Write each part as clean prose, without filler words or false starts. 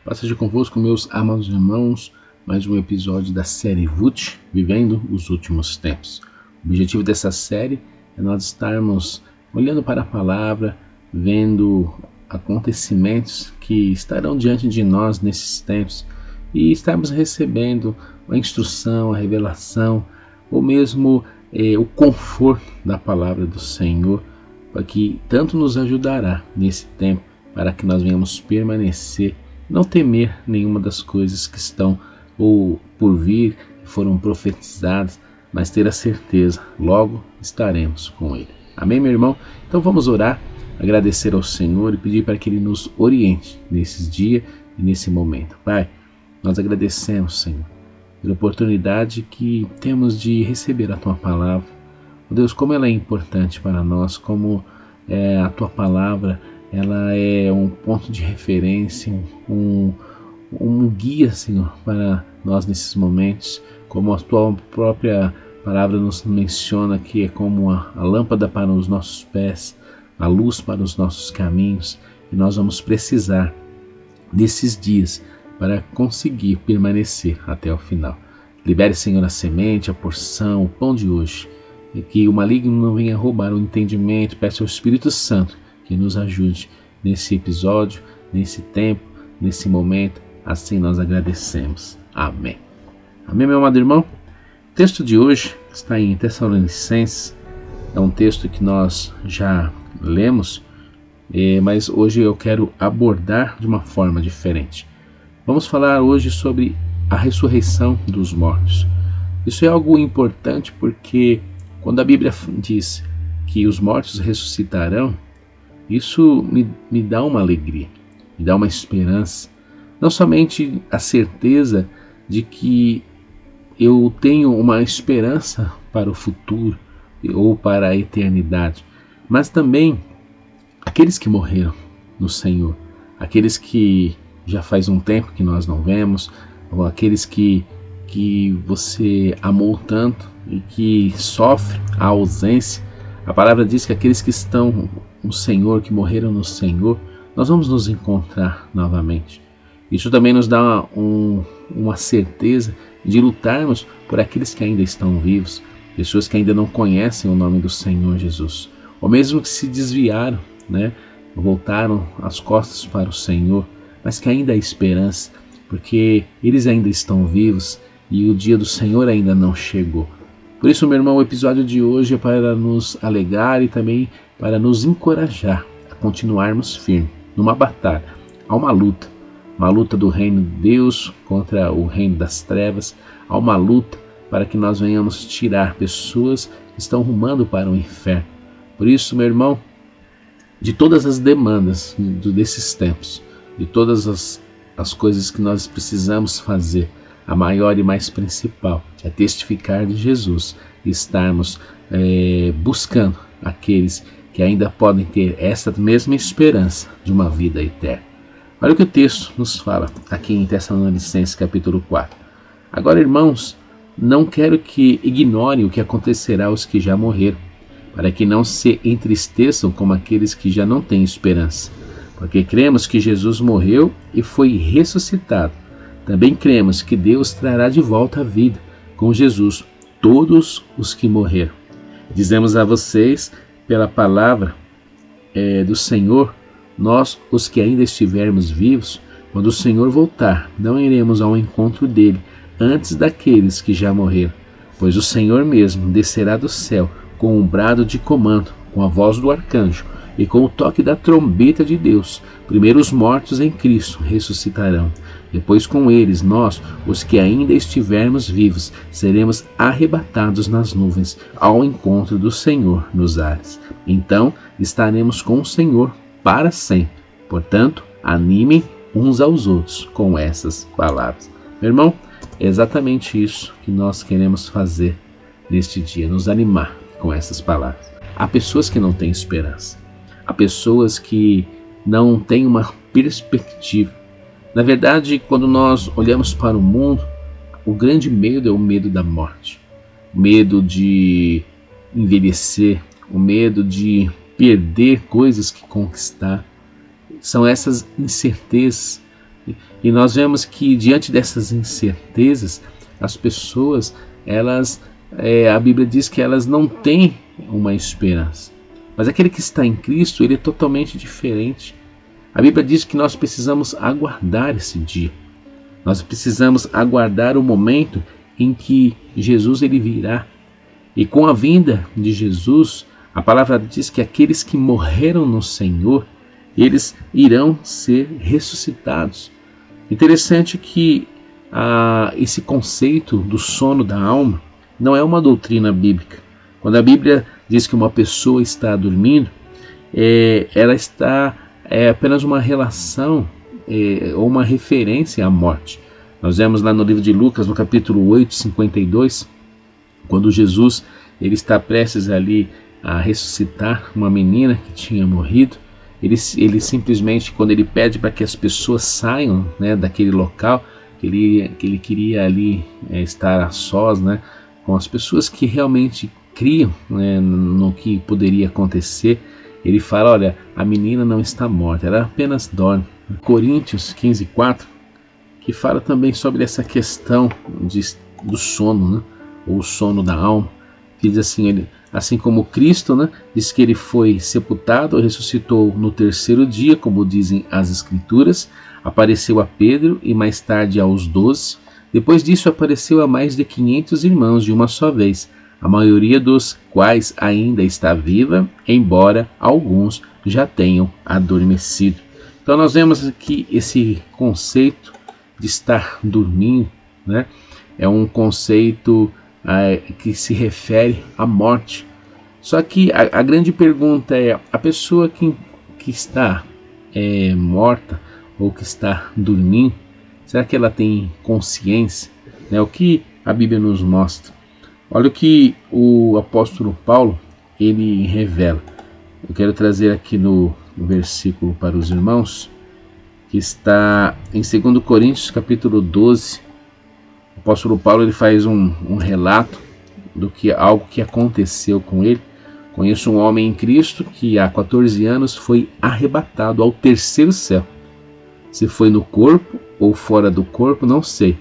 Paz seja convosco, meus amados irmãos, mais um episódio da série VUT, Vivendo os Últimos Tempos. O objetivo dessa série é nós estarmos olhando para a palavra, vendo acontecimentos que estarão diante de nós nesses tempos e estarmos recebendo a instrução, a revelação, ou mesmo o conforto da palavra do Senhor, para que tanto nos ajudará nesse tempo, para que nós venhamos permanecer, não temer nenhuma das coisas que estão ou por vir, que foram profetizadas, mas ter a certeza, logo estaremos com Ele. Amém, meu irmão? Então vamos orar, agradecer ao Senhor e pedir para que Ele nos oriente nesses dias e nesse momento. Pai, nós agradecemos, Senhor, pela oportunidade que temos de receber a Tua Palavra. Oh Deus, como ela é importante para nós, como a Tua Palavra ela é um ponto de referência, um guia, Senhor, para nós nesses momentos, como a Tua própria palavra nos menciona, que é como a lâmpada para os nossos pés, a luz para os nossos caminhos, e nós vamos precisar desses dias para conseguir permanecer até o final. Libere, Senhor, a semente, a porção, o pão de hoje, e que o maligno não venha roubar o entendimento. Peço ao Espírito Santo que nos ajude nesse episódio, nesse tempo, nesse momento. Assim nós agradecemos. Amém. Amém, meu amado irmão? O texto de hoje está em Tessalonicenses. É um texto que nós já lemos, mas hoje eu quero abordar de uma forma diferente. Vamos falar hoje sobre a ressurreição dos mortos. Isso é algo importante porque quando a Bíblia diz que os mortos ressuscitarão, isso me dá uma alegria, me dá uma esperança. Não somente a certeza de que eu tenho uma esperança para o futuro ou para a eternidade, mas também aqueles que morreram no Senhor, aqueles que já faz um tempo que nós não vemos, ou aqueles que você amou tanto e que sofre a ausência. A palavra diz que aqueles que estão no Senhor, que morreram no Senhor, nós vamos nos encontrar novamente. Isso também nos dá uma certeza de lutarmos por aqueles que ainda estão vivos, pessoas que ainda não conhecem o nome do Senhor Jesus, ou mesmo que se desviaram, voltaram as costas para o Senhor, mas que ainda há esperança, porque eles ainda estão vivos e o dia do Senhor ainda não chegou. Por isso, meu irmão, o episódio de hoje é para nos alegrar e também para nos encorajar a continuarmos firmes numa batalha. Há uma luta do reino de Deus contra o reino das trevas. Há uma luta para que nós venhamos tirar pessoas que estão rumando para o inferno. Por isso, meu irmão, de todas as demandas desses tempos, de todas as coisas que nós precisamos fazer, a maior e mais principal é testificar de Jesus e estarmos buscando aqueles que ainda podem ter essa mesma esperança de uma vida eterna. Olha o que o texto nos fala aqui em Tessalonicenses capítulo 4. Agora, irmãos, não quero que ignorem o que acontecerá aos que já morreram, para que não se entristeçam como aqueles que já não têm esperança. Porque cremos que Jesus morreu e foi ressuscitado. Também cremos que Deus trará de volta à vida com Jesus todos os que morreram. Dizemos a vocês, pela palavra do Senhor, nós, os que ainda estivermos vivos, quando o Senhor voltar, não iremos ao encontro dele antes daqueles que já morreram. Pois o Senhor mesmo descerá do céu com um brado de comando, com a voz do arcanjo e com o toque da trombeta de Deus. Primeiro os mortos em Cristo ressuscitarão. Depois com eles, nós, os que ainda estivermos vivos, seremos arrebatados nas nuvens ao encontro do Senhor nos ares. Então estaremos com o Senhor para sempre. Portanto, animem uns aos outros com essas palavras. Meu irmão, é exatamente isso que nós queremos fazer neste dia, nos animar com essas palavras. Há pessoas que não têm esperança. Há pessoas que não têm uma perspectiva. Na verdade, quando nós olhamos para o mundo, o grande medo é o medo da morte. O medo de envelhecer, o medo de perder coisas que conquistar. São essas incertezas E nós vemos que diante dessas incertezas, as pessoas, a Bíblia diz que elas não têm uma esperança. Mas aquele que está em Cristo, ele é totalmente diferente. A Bíblia diz que nós precisamos aguardar esse dia. Nós precisamos aguardar o momento em que Jesus ele virá. E com a vinda de Jesus, a palavra diz que aqueles que morreram no Senhor, eles irão ser ressuscitados. Interessante que esse conceito do sono da alma não é uma doutrina bíblica. Quando a Bíblia diz que uma pessoa está dormindo, ela está apenas uma relação ou uma referência à morte. Nós vemos lá no livro de Lucas, no capítulo 8, 52, quando Jesus ele está prestes ali a ressuscitar uma menina que tinha morrido. Ele simplesmente, quando ele pede para que as pessoas saiam, né, daquele local, que ele queria ali estar a sós, né, com as pessoas que realmente criam, né, no que poderia acontecer, ele fala, olha, a menina não está morta, ela apenas dorme. Coríntios 15:4, que fala também sobre essa questão do sono, né, ou o sono da alma, que diz assim, assim como Cristo, né, diz que ele foi sepultado, ressuscitou no terceiro dia, como dizem as Escrituras, apareceu a Pedro e mais tarde aos 12. Depois disso apareceu a mais de 500 irmãos de uma só vez, a maioria dos quais ainda está viva, embora alguns já tenham adormecido. Então nós vemos aqui esse conceito de estar dormindo, né? É um conceito que se refere à morte. Só que a grande pergunta é, a pessoa que está morta ou que está dormindo, será que ela tem consciência? Né? O que a Bíblia nos mostra? Olha o que o apóstolo Paulo ele revela. Eu quero trazer aqui no versículo para os irmãos, que está em 2 Coríntios capítulo 12. O apóstolo Paulo ele faz um relato do que algo que aconteceu com ele. Conheço um homem em Cristo que há 14 anos foi arrebatado ao terceiro céu. Se foi no corpo ou fora do corpo, não sei.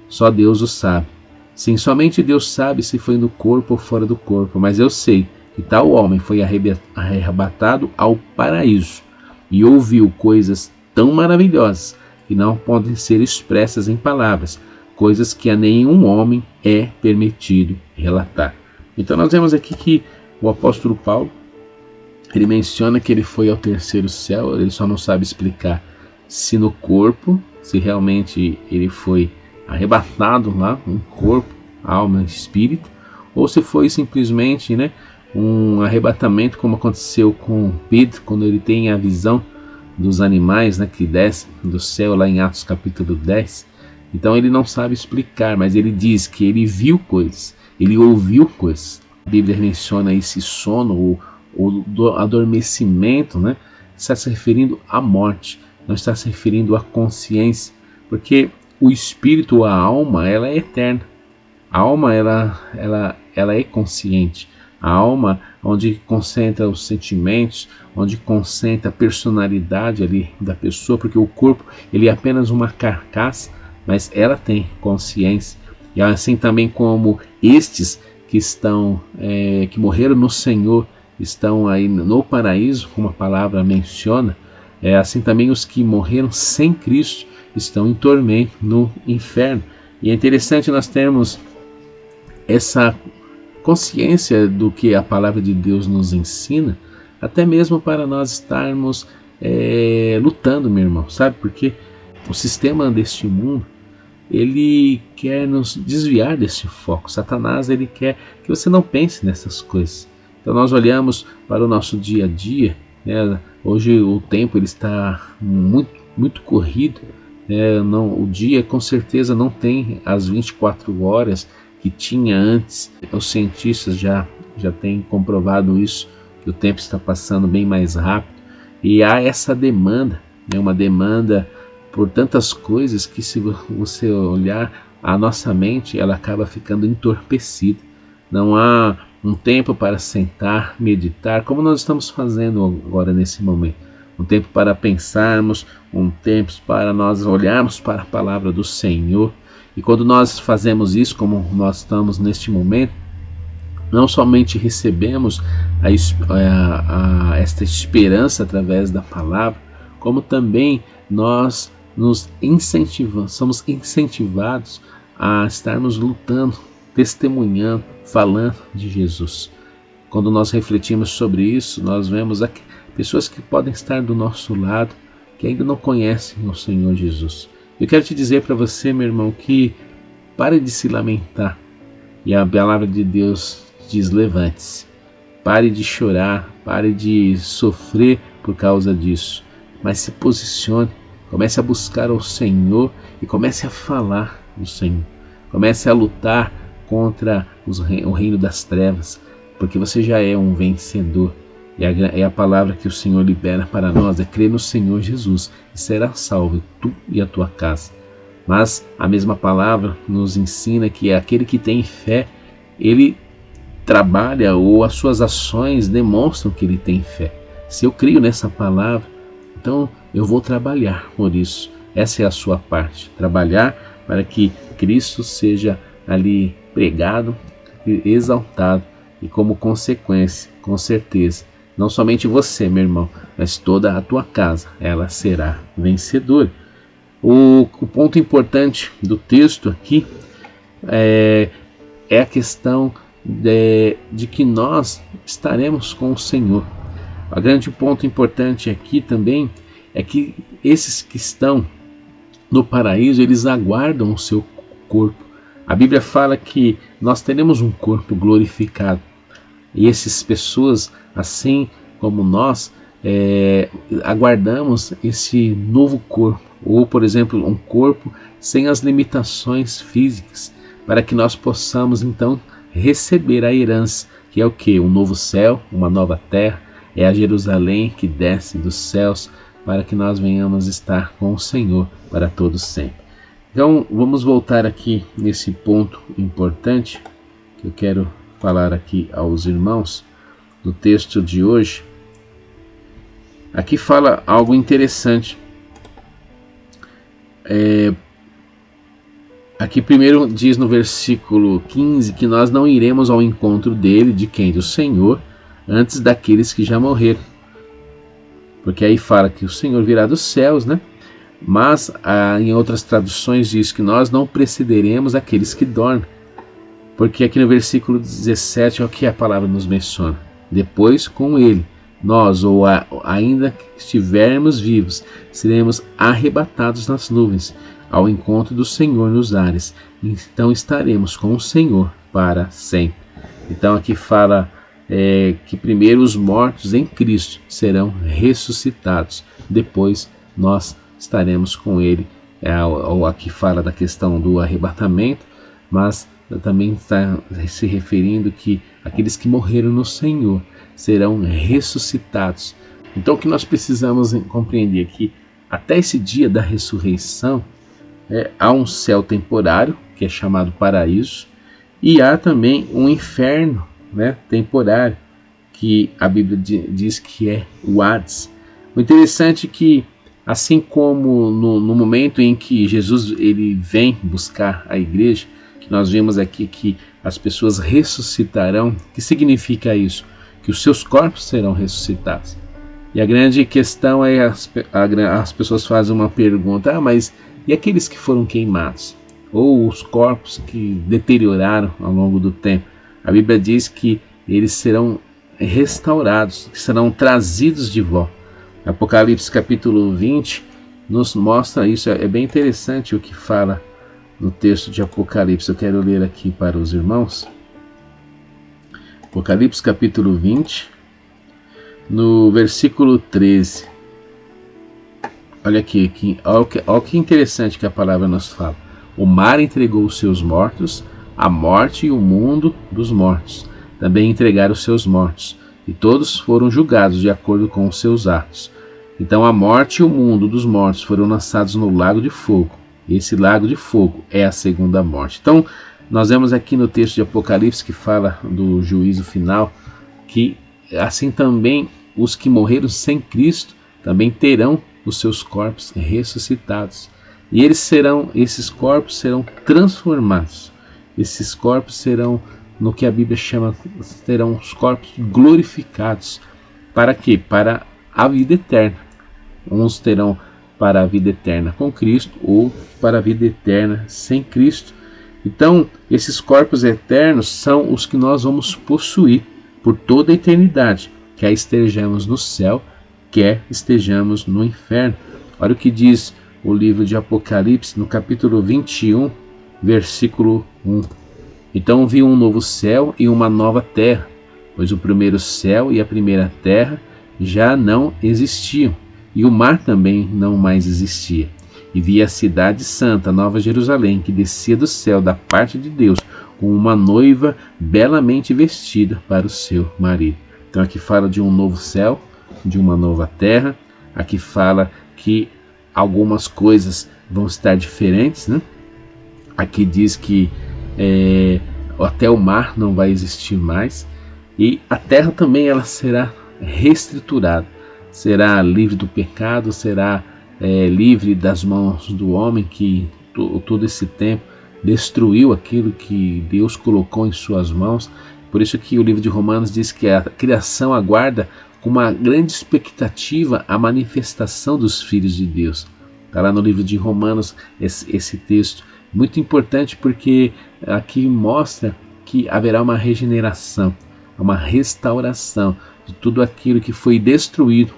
Só Deus o sabe. Sim, somente Deus sabe se foi no corpo ou fora do corpo, mas eu sei que tal homem foi arrebatado ao paraíso e ouviu coisas tão maravilhosas que não podem ser expressas em palavras, coisas que a nenhum homem é permitido relatar. Então nós vemos aqui que o apóstolo Paulo, ele menciona que ele foi ao terceiro céu, ele só não sabe explicar se no corpo, se realmente ele foi arrebatado lá, um corpo, alma, espírito, ou se foi simplesmente, né, um arrebatamento como aconteceu com Pedro, quando ele tem a visão dos animais, né, que descem do céu lá em Atos capítulo 10. Então ele não sabe explicar, mas ele diz que ele viu coisas, ele ouviu coisas. A Bíblia menciona esse sono, o adormecimento, né? Está se referindo à morte, não está se referindo à consciência, porque o espírito, a alma, ela é eterna. A alma, ela é consciente. A alma, onde concentra os sentimentos, onde concentra a personalidade ali da pessoa, porque o corpo ele é apenas uma carcaça, mas ela tem consciência. E assim também como estes que estão, que morreram no Senhor, estão aí no paraíso, como a palavra menciona, assim também os que morreram sem Cristo estão em tormento no inferno. E é interessante nós termos essa consciência do que a palavra de Deus nos ensina, até mesmo para nós estarmos lutando, meu irmão, sabe? Porque o sistema deste mundo, ele quer nos desviar desse foco. Satanás, ele quer que você não pense nessas coisas. Então nós olhamos para o nosso dia a dia, né? Hoje o tempo ele está muito corrido, né? O dia com certeza não tem as 24 horas que tinha antes. Os cientistas já têm comprovado isso, que o tempo está passando bem mais rápido. E há essa demanda, né? Uma demanda por tantas coisas que, se você olhar, a nossa mente ela acaba ficando entorpecida. Não há um tempo para sentar, meditar, como nós estamos fazendo agora nesse momento. um tempo para pensarmos, um tempo para nós olharmos para a palavra do Senhor. E quando nós fazemos isso, como nós estamos neste momento, não somente recebemos esta esperança através da palavra, como também nós somos incentivados a estarmos lutando, testemunhando, falando de Jesus. Quando nós refletimos sobre isso, nós vemos pessoas que podem estar do nosso lado, que ainda não conhecem o Senhor Jesus. Eu quero te dizer para você, meu irmão, que pare de se lamentar. E a palavra de Deus diz: levante-se. Pare de chorar, pare de sofrer por causa disso. Mas se posicione, comece a buscar o Senhor e comece a falar do Senhor. Comece a lutar contra o reino das trevas, porque você já é um vencedor. E a palavra que o Senhor libera para nós é crer no Senhor Jesus e será salvo tu e a tua casa. Mas a mesma palavra nos ensina que aquele que tem fé, ele trabalha, ou as suas ações demonstram que ele tem fé. Se eu creio nessa palavra, então eu vou trabalhar por isso. Essa é a sua parte, trabalhar para que Cristo seja ali pregado, exaltado, e como consequência, com certeza, não somente você, meu irmão, mas toda a tua casa, ela será vencedora. O ponto importante do texto aqui é a questão de que nós estaremos com o Senhor. O grande ponto importante aqui também é que esses que estão no paraíso, eles aguardam o seu corpo. A Bíblia fala que nós teremos um corpo glorificado. E essas pessoas, assim como nós, aguardamos esse novo corpo. Ou, por exemplo, um corpo sem as limitações físicas, para que nós possamos então receber a herança, que é o que? Um novo céu, uma nova terra, é a Jerusalém que desce dos céus, para que nós venhamos estar com o Senhor para todos sempre. Então vamos voltar aqui nesse ponto importante que eu quero falar aqui aos irmãos do texto de hoje. Aqui fala algo interessante. Aqui primeiro diz no versículo 15 que nós não iremos ao encontro dele, de quem? Do Senhor, antes daqueles que já morreram. Porque aí fala que o Senhor virá dos céus, né? Mas em outras traduções diz que nós não precederemos aqueles que dormem. Porque aqui no versículo 17 é o que a palavra nos menciona. Depois com ele, nós, ou ainda que estivermos vivos, seremos arrebatados nas nuvens, ao encontro do Senhor nos ares. Então estaremos com o Senhor para sempre. Então aqui fala que primeiro os mortos em Cristo serão ressuscitados. Depois nós estaremos com ele. Aqui fala da questão do arrebatamento, mas também está se referindo que aqueles que morreram no Senhor serão ressuscitados. Então o que nós precisamos compreender aqui, até esse dia da ressurreição, há um céu temporário, que é chamado paraíso, e há também um inferno, né, temporário, que a Bíblia diz que é o Hades. O interessante é que, assim como no momento em que Jesus ele vem buscar a igreja, que nós vimos aqui que as pessoas ressuscitarão, que significa isso? Que os seus corpos serão ressuscitados. E a grande questão é, as pessoas fazem uma pergunta: mas e aqueles que foram queimados? Ou os corpos que deterioraram ao longo do tempo? A Bíblia diz que eles serão restaurados, que serão trazidos de volta. Apocalipse capítulo 20 nos mostra isso. É bem interessante o que fala no texto de Apocalipse. Eu quero ler aqui para os irmãos. Apocalipse capítulo 20, no versículo 13. Olha aqui, olha que interessante que a palavra nos fala. O mar entregou os seus mortos, a morte e o mundo dos mortos também entregaram os seus mortos, e todos foram julgados de acordo com os seus atos. Então a morte e o mundo dos mortos foram lançados no lago de fogo. Esse lago de fogo é a segunda morte. Então nós vemos aqui no texto de Apocalipse, que fala do juízo final, que assim também os que morreram sem Cristo também terão os seus corpos ressuscitados. E esses corpos serão transformados. Esses corpos serão, no que a Bíblia chama, terão os corpos glorificados. Para quê? Para a vida eterna. Uns terão para a vida eterna com Cristo, ou para a vida eterna sem Cristo. Então, esses corpos eternos são os que nós vamos possuir por toda a eternidade, quer estejamos no céu, quer estejamos no inferno. Olha o que diz o livro de Apocalipse, no capítulo 21, versículo 1. Então vi um novo céu e uma nova terra, pois o primeiro céu e a primeira terra já não existiam, e o mar também não mais existia. E vi a cidade santa, Nova Jerusalém, que descia do céu da parte de Deus, com uma noiva belamente vestida para o seu marido. Então aqui fala de um novo céu, de uma nova terra. Aqui fala que algumas coisas vão estar diferentes, né? Aqui diz que até o mar não vai existir mais, e a terra também ela será reestruturada, será livre do pecado, será livre das mãos do homem que todo esse tempo destruiu aquilo que Deus colocou em suas mãos. Por isso que o livro de Romanos diz que a criação aguarda com uma grande expectativa a manifestação dos filhos de Deus. Está lá no livro de Romanos esse texto, muito importante, porque aqui mostra que haverá uma regeneração, uma restauração de tudo aquilo que foi destruído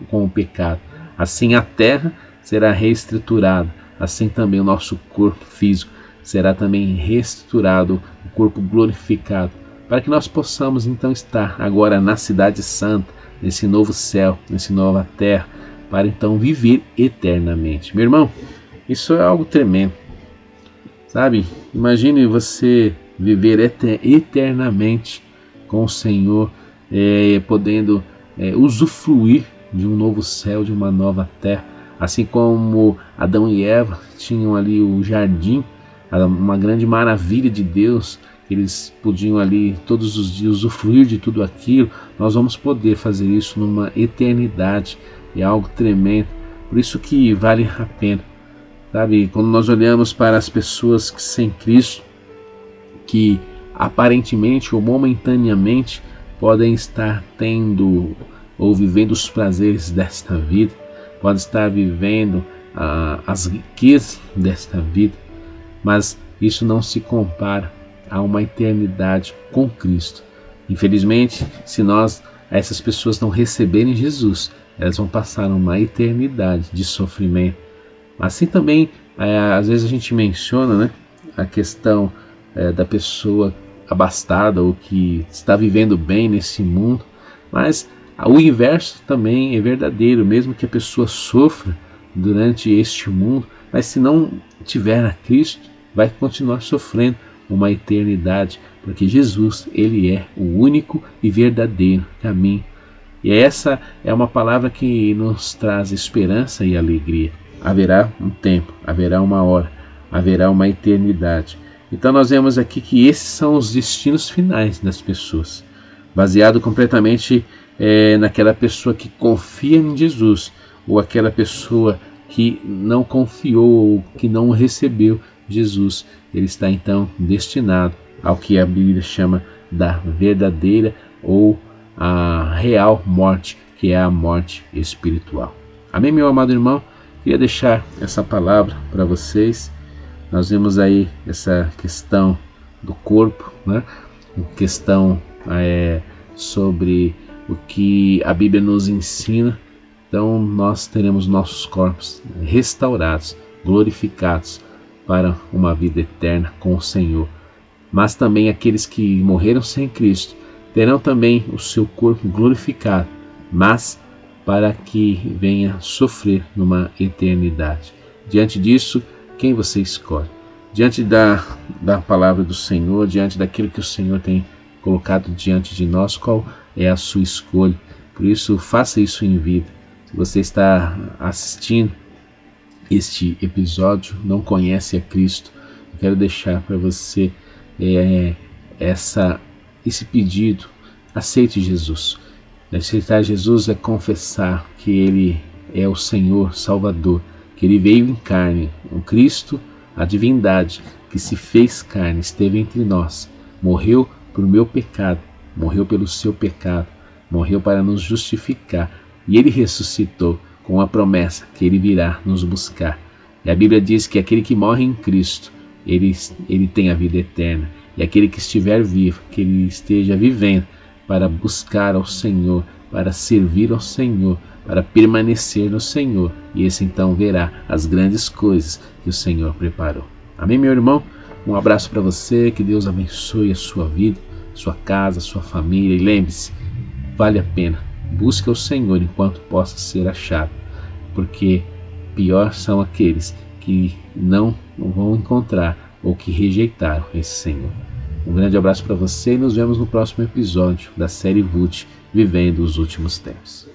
com o pecado. Assim a terra será reestruturada, assim também o nosso corpo físico será também reestruturado, o corpo glorificado, para que nós possamos então estar agora na cidade santa, nesse novo céu, nessa nova terra, para então viver eternamente. Meu irmão, isso é algo tremendo, sabe? Imagine você viver eternamente com o Senhor, podendo usufruir de um novo céu, de uma nova terra, assim como Adão e Eva tinham ali o jardim, uma grande maravilha de Deus. Eles podiam ali todos os dias usufruir de tudo aquilo. Nós vamos poder fazer isso numa eternidade. É algo tremendo. Por isso que vale a pena, sabe? Quando nós olhamos para as pessoas que sem Cristo, que aparentemente ou momentaneamente podem estar tendo ou vivendo os prazeres desta vida, podem estar vivendo as riquezas desta vida, mas isso não se compara a uma eternidade com Cristo. Infelizmente, se essas pessoas não receberem Jesus, elas vão passar uma eternidade de sofrimento. Assim também, às vezes a gente menciona, né, a questão da pessoa abastada ou que está vivendo bem nesse mundo, mas o inverso também é verdadeiro, mesmo que a pessoa sofra durante este mundo, mas se não tiver a Cristo, vai continuar sofrendo uma eternidade, porque Jesus, ele é o único e verdadeiro caminho. E essa é uma palavra que nos traz esperança e alegria. Haverá um tempo, haverá uma hora, haverá uma eternidade. Então nós vemos aqui que esses são os destinos finais das pessoas, baseado completamente naquela pessoa que confia em Jesus, ou aquela pessoa que não confiou ou que não recebeu Jesus. Ele está então destinado ao que a Bíblia chama da verdadeira ou a real morte, que é a morte espiritual. Amém, meu amado irmão? Queria deixar essa palavra para vocês. Nós vemos aí essa questão do corpo, né? Questão sobre o que a Bíblia nos ensina. Então nós teremos nossos corpos restaurados, glorificados para uma vida eterna com o Senhor. Mas também aqueles que morreram sem Cristo terão também o seu corpo glorificado, mas para que venha sofrer numa eternidade. Diante disso, quem você escolhe? Diante da palavra do Senhor, diante daquilo que o Senhor tem colocado diante de nós, qual é a sua escolha? Por isso, faça isso em vida. Se você está assistindo este episódio, não conhece a Cristo, eu quero deixar para você esse pedido. Aceite Jesus. Aceitar Jesus é confessar que Ele é o Senhor Salvador, que Ele veio em carne, o Cristo, a divindade, que se fez carne, esteve entre nós, morreu por meu pecado, morreu pelo seu pecado, morreu para nos justificar, e Ele ressuscitou com a promessa que Ele virá nos buscar. E a Bíblia diz que aquele que morre em Cristo, ele tem a vida eterna. E aquele que estiver vivo, que ele esteja vivendo para buscar ao Senhor, para servir ao Senhor, para permanecer no Senhor. E esse então verá as grandes coisas que o Senhor preparou. Amém, meu irmão? Um abraço para você, que Deus abençoe a sua vida, sua casa, sua família. E lembre-se, vale a pena. Busque o Senhor enquanto possa ser achado, porque pior são aqueles que não vão encontrar ou que rejeitaram esse Senhor. Um grande abraço para você e nos vemos no próximo episódio da série VUT, Vivendo os Últimos Tempos.